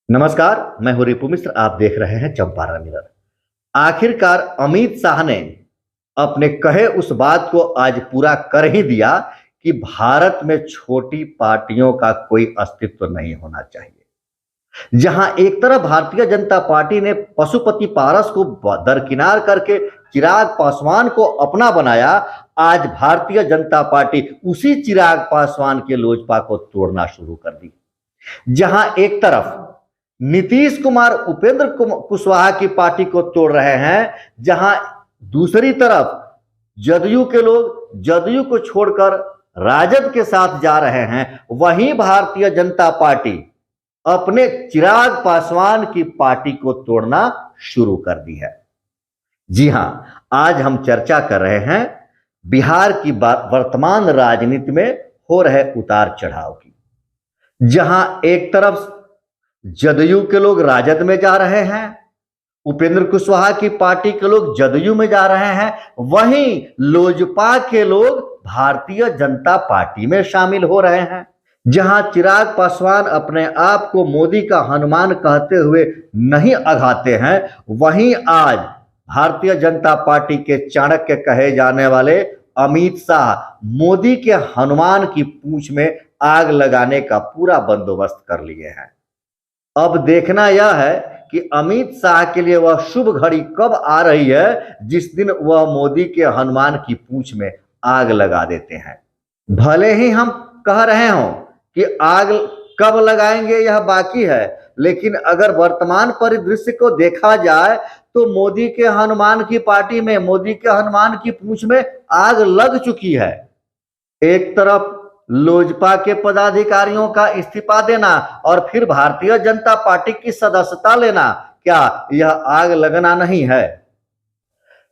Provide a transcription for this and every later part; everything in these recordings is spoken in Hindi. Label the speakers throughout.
Speaker 1: नमस्कार, मैं हूं रिपु मिश्र। आप देख रहे हैं चंपारण मिरर। आखिरकार अमित शाह ने अपने कहे उस बात को आज पूरा कर ही दिया कि भारत में छोटी पार्टियों का कोई अस्तित्व नहीं होना चाहिए। जहां एक तरफ भारतीय जनता पार्टी ने पशुपति पारस को दरकिनार करके चिराग पासवान को अपना बनाया, आज भारतीय जनता पार्टी उसी चिराग पासवान के लोजपा को तोड़ना शुरू कर दी। जहां एक तरफ नीतीश कुमार उपेंद्र कुशवाहा की पार्टी को तोड़ रहे हैं, जहां दूसरी तरफ जदयू के लोग जदयू को छोड़कर राजद के साथ जा रहे हैं, वहीं भारतीय जनता पार्टी अपने चिराग पासवान की पार्टी को तोड़ना शुरू कर दी है। जी हां, आज हम चर्चा कर रहे हैं बिहार की वर्तमान राजनीति में हो रहे उतार चढ़ाव की, जहां एक तरफ जदयू के लोग राजद में जा रहे हैं, उपेंद्र कुशवाहा की पार्टी के लोग जदयू में जा रहे हैं, वहीं लोजपा के लोग भारतीय जनता पार्टी में शामिल हो रहे हैं। जहां चिराग पासवान अपने आप को मोदी का हनुमान कहते हुए नहीं अघाते हैं, वहीं आज भारतीय जनता पार्टी के चाणक्य कहे जाने वाले अमित शाह मोदी के हनुमान की पूंछ में आग लगाने का पूरा बंदोबस्त कर लिए हैं। अब देखना यह है कि अमित शाह के लिए वह शुभ घड़ी कब आ रही है जिस दिन वह मोदी के हनुमान की पूंछ में आग लगा देते हैं। भले ही हम कह रहे हों कि आग कब लगाएंगे यह बाकी है, लेकिन अगर वर्तमान परिदृश्य को देखा जाए तो मोदी के हनुमान की पार्टी में, मोदी के हनुमान की पूंछ में आग लग चुकी है। एक तरफ लोजपा के पदाधिकारियों का इस्तीफा देना और फिर भारतीय जनता पार्टी की सदस्यता लेना, क्या यह आग लगना नहीं है?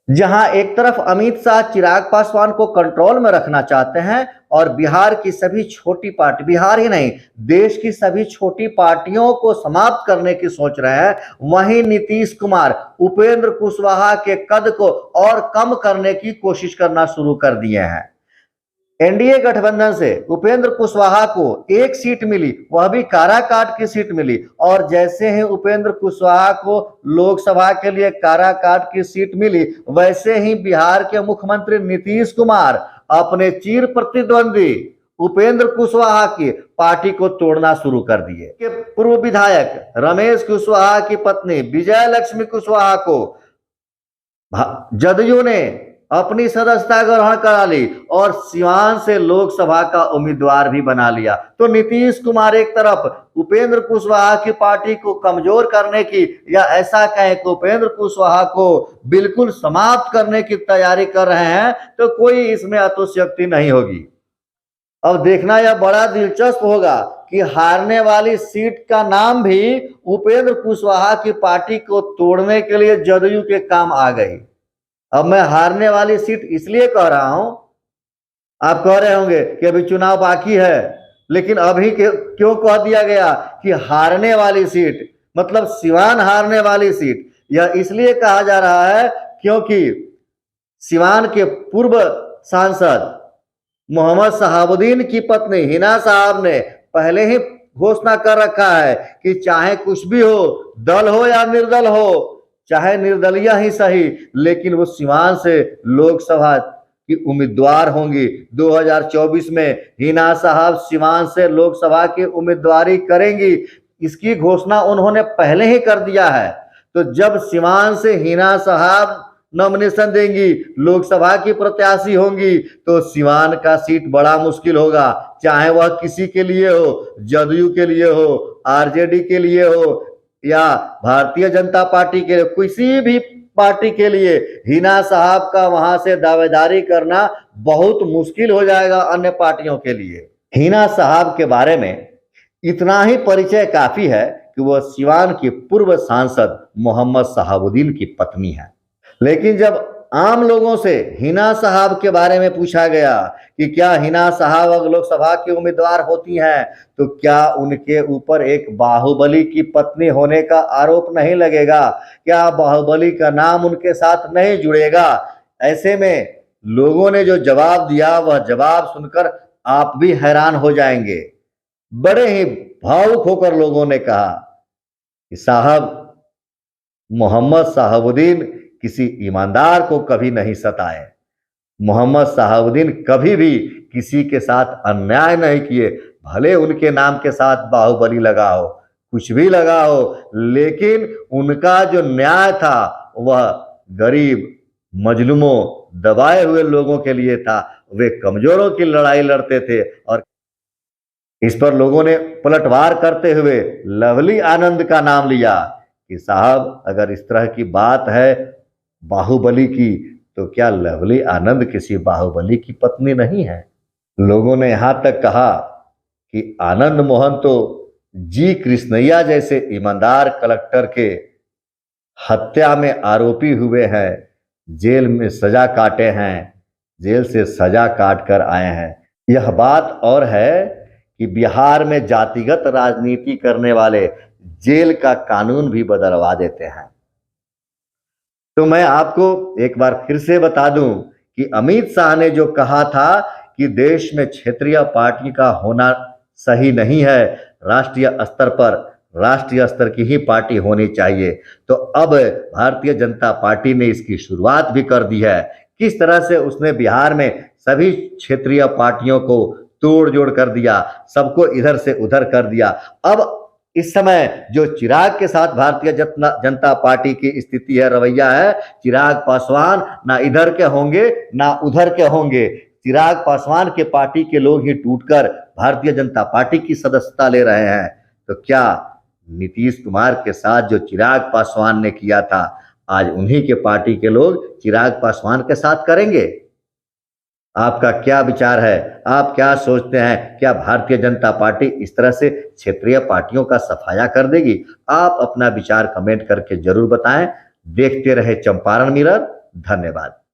Speaker 1: जहां एक तरफ अमित शाह चिराग पासवान को कंट्रोल में रखना चाहते हैं और बिहार की सभी छोटी पार्टी, बिहार ही नहीं देश की सभी छोटी पार्टियों को समाप्त करने की सोच रहे हैं, वहीं नीतीश कुमार उपेंद्र कुशवाहा के कद को और कम करने की कोशिश करना शुरू कर दिए हैं। एनडीए गठबंधन से उपेंद्र कुशवाहा को एक सीट मिली, वह भी काराकाट की सीट मिली, और जैसे ही उपेंद्र कुशवाहा को लोकसभा के लिए काराकाट की सीट मिली, वैसे ही बिहार के मुख्यमंत्री नीतीश कुमार अपने चिर प्रतिद्वंदी उपेंद्र कुशवाहा की पार्टी को तोड़ना शुरू कर दिए। के पूर्व विधायक रमेश कुशवाहा की पत्नी विजय लक्ष्मी कुशवाहा को जदयू ने अपनी सदस्यता ग्रहण करा ली और सिवान से लोकसभा का उम्मीदवार भी बना लिया। तो नीतीश कुमार एक तरफ उपेंद्र कुशवाहा की पार्टी को कमजोर करने की, या ऐसा कहें कि उपेंद्र कुशवाहा को बिल्कुल समाप्त करने की तैयारी कर रहे हैं, तो कोई इसमें अतिशयोक्ति नहीं होगी। अब देखना यह बड़ा दिलचस्प होगा कि हारने वाली सीट का नाम भी उपेंद्र कुशवाहा की पार्टी को तोड़ने के लिए जदयू के काम आ गई। अब मैं हारने वाली सीट इसलिए कह रहा हूं, आप कह रहे होंगे कि अभी चुनाव बाकी है, लेकिन अभी क्यों कह दिया गया कि हारने वाली सीट, मतलब सिवान हारने वाली सीट? यह इसलिए कहा जा रहा है क्योंकि सिवान के पूर्व सांसद मोहम्मद शहाबुद्दीन की पत्नी हिना साहब ने पहले ही घोषणा कर रखा है कि चाहे कुछ भी हो, दल हो या निर्दल हो, चाहे निर्दलीय ही सही, लेकिन वो सिवान से लोकसभा की उम्मीदवार होंगी। 2024 में हिना साहब सिवान से लोकसभा की उम्मीदवारी करेंगी, इसकी घोषणा उन्होंने पहले ही कर दिया है। तो जब सिवान से हिना साहब नॉमिनेशन देंगी, लोकसभा की प्रत्याशी होंगी, तो सिवान का सीट बड़ा मुश्किल होगा, चाहे वह किसी के लिए हो, जदयू के लिए हो, आरजेडी के लिए हो या भारतीय जनता पार्टी के लिए, किसी भी पार्टी के लिए हिना साहब का वहां से दावेदारी करना बहुत मुश्किल हो जाएगा अन्य पार्टियों के लिए। हिना साहब के बारे में इतना ही परिचय काफी है कि वह सिवान की पूर्व सांसद मोहम्मद शहाबुद्दीन की पत्नी है। लेकिन जब आम लोगों से हिना साहब के बारे में पूछा गया कि क्या हिना साहब अगर लोकसभा की उम्मीदवार होती हैं तो क्या उनके ऊपर एक बाहुबली की पत्नी होने का आरोप नहीं लगेगा, क्या बाहुबली का नाम उनके साथ नहीं जुड़ेगा? ऐसे में लोगों ने जो जवाब दिया, वह जवाब सुनकर आप भी हैरान हो जाएंगे। बड़े ही भावुक होकर लोगों ने कहा कि साहब मोहम्मद शहाबुद्दीन किसी ईमानदार को कभी नहीं सताए, मोहम्मद शहाबुद्दीन कभी भी किसी के साथ अन्याय नहीं किए, भले उनके नाम के साथ बाहुबली लगा हो, कुछ भी लगा हो, लेकिन उनका जो न्याय था वह गरीब, मजलूमों, दबाए हुए लोगों के लिए था। वे कमजोरों की लड़ाई लड़ते थे और इस पर लोगों ने पलटवार करते हुए लवली आनंद का नाम लिया कि साहब अगर इस तरह की बात है बाहुबली की, तो क्या लवली आनंद किसी बाहुबली की पत्नी नहीं है। लोगों ने यहां तक कहा कि आनंद मोहन तो जी कृष्णैया जैसे ईमानदार कलेक्टर के हत्या में आरोपी हुए हैं, जेल में सजा काटे हैं, जेल से सजा काट कर आए हैं। यह बात और है कि बिहार में जातिगत राजनीति करने वाले जेल का कानून भी बदलवा देते हैं। तो मैं आपको एक बार फिर से बता दूं कि अमित शाह ने जो कहा था कि देश में क्षेत्रीय पार्टी का होना सही नहीं है, राष्ट्रीय स्तर की ही पार्टी होनी चाहिए, तो अब भारतीय जनता पार्टी ने इसकी शुरुआत भी कर दी है। किस तरह से उसने बिहार में सभी क्षेत्रीय पार्टियों को तोड़ जोड़ कर दिया, सबको इधर से उधर कर दिया। अब इस समय जो चिराग के साथ भारतीय जनता पार्टी की स्थिति है, रवैया है, चिराग पासवान ना इधर के होंगे ना उधर के होंगे। चिराग पासवान के पार्टी के लोग ही टूटकर भारतीय जनता पार्टी की सदस्यता ले रहे हैं। तो क्या नीतीश कुमार के साथ जो चिराग पासवान ने किया था, आज उन्हीं के पार्टी के लोग चिराग पासवान के साथ करेंगे? आपका क्या विचार है? आप क्या सोचते हैं? क्या भारतीय जनता पार्टी इस तरह से क्षेत्रीय पार्टियों का सफाया कर देगी? आप अपना विचार कमेंट करके जरूर बताएं। देखते रहे चंपारण मिरर। धन्यवाद।